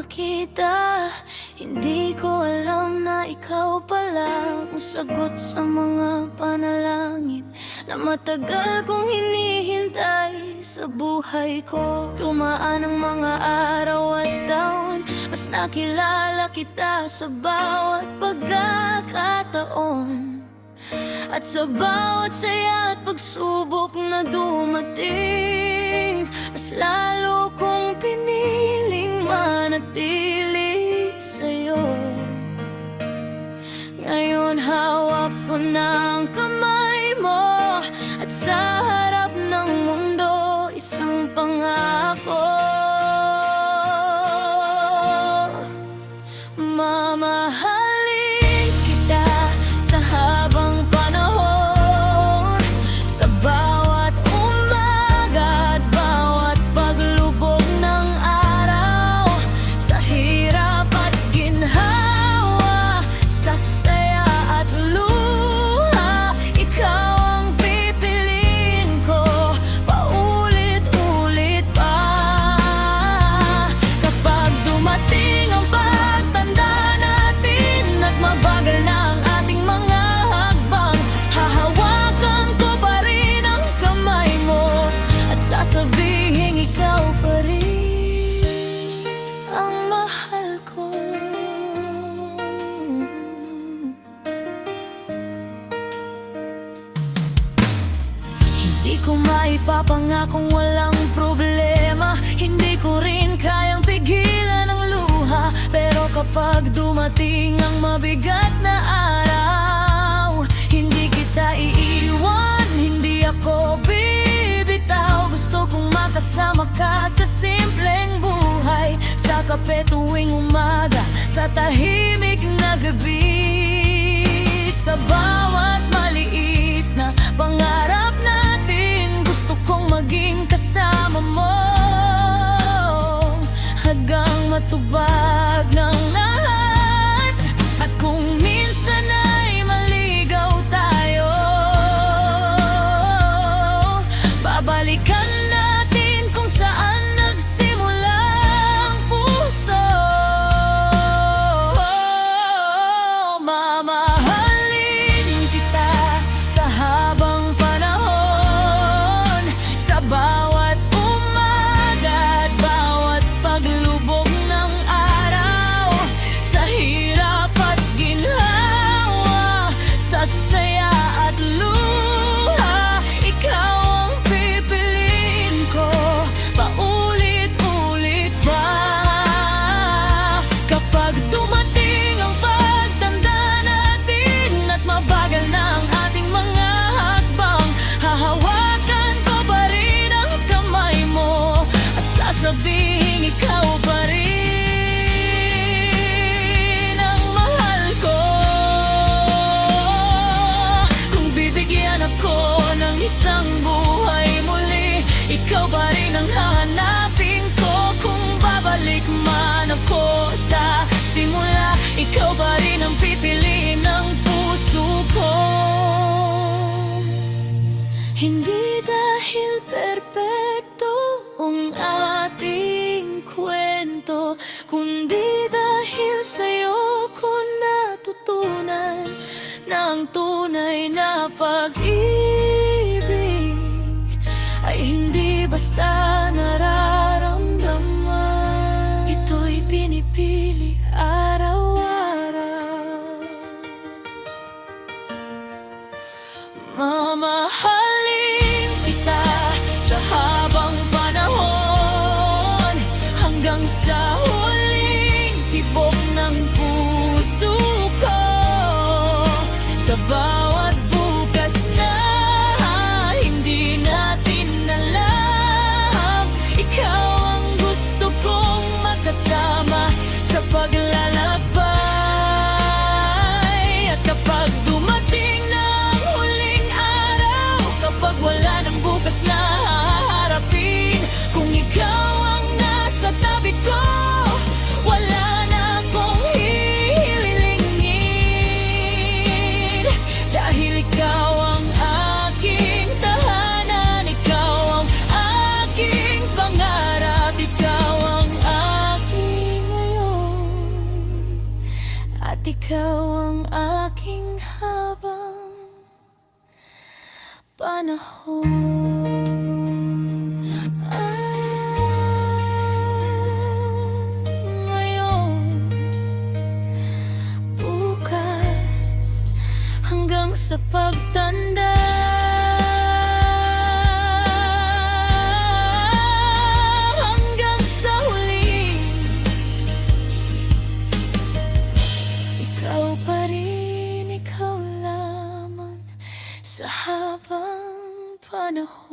makita. Hindi ko alam na ikaw pala ang sagot sa mga panalangin na matagal kong hinihintay sa buhay ko. Dumaan ang mga araw at taon, mas nakilala kita sa bawat pagkakataon. At sa bawat saya at pagsubok na dumating, mas lalo kong piniling manatili sa'yo. Ngayon hawak ko na ang kamay mo, at sa harap ng mundo isang pangako. Mamahalin kita sa habang panahon, sa bawat umaga at bawat paglubog ng araw, sa hirap at ginhawa, sa saya at luha. Ikaw ang pipiliin ko paulit-ulit pa. Kapag dumating ang pagtanda natin at mabagal na ang ating mga hakbang, hahawakan ko pa rin ang kamay mo at sasabihin ikaw pa rin ang mahal ko. Hindi ko maipapangakong walang problema, hindi ko rin kayang pigilan ang luha. Pero kapag dumating ang mabigat na araw, hindi kita iiwan, hindi ako bibitaw. Gusto kong makasama ka sa simpleng buhay, sa kape tuwing umaga, sa tahimik na gabi, sa bawat maliit na pangarap natin. Gusto kong maging kasama mo hanggang matubag ng lahat. At kung minsan ay maligaw tayo, babalikan natin kung saan nagsimula ang puso. Mamahalin kita sa habang panahon, sa bawat umaga at bawat paglubog ng araw, sa hirap at ginhawa. ikaw ang aking habang panahon. Ngayon, bukas, hanggang sa pagtanda. Hanggang sa huli, ikaw pa rin, ikaw lamang sa habang panahon.